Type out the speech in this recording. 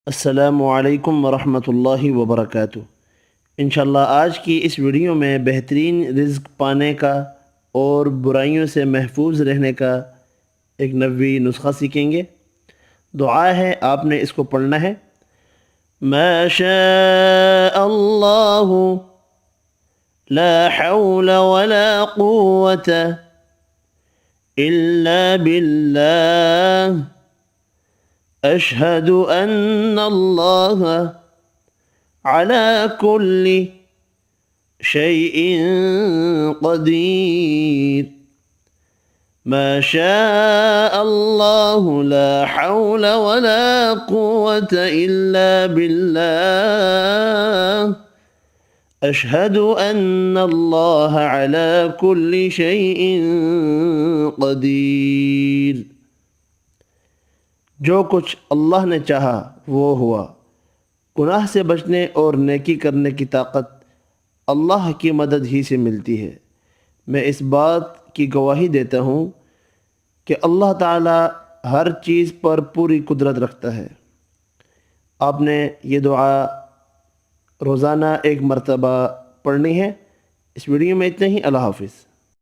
अस्सलामुअलैकुम वरहमतुल्लाहि वबरकातुहू। इंशाअल्लाह आज की इस वीडियो में बेहतरीन रिज़्क़ पाने का और बुराइयों से महफूज रहने का एक नबवी नुस्खा सीखेंगे। दुआ है, आपने इसको पढ़ना है। माशा अल्लाहु ला हौला वला कुव्वता इल्ला बिल्लाह अशहदु अन्नल्लाह अला कुल्लि शैइन क़दीर। मा शाअ अल्लाहु ला हौला वला कुव्वता इल्ला बिल्लाह अशहदु अन्नल्लाह अला कुल्लि शैइन क़दीर। जो कुछ अल्लाह ने चाहा वो हुआ। गुनाह से बचने और नेकी करने की ताकत अल्लाह की मदद ही से मिलती है। मैं इस बात की गवाही देता हूँ कि अल्लाह ताला हर चीज़ पर पूरी कुदरत रखता है। आपने ये दुआ रोज़ाना एक मरतबा पढ़नी है। इस वीडियो में इतना ही। अल्लाह हाफ़िज़।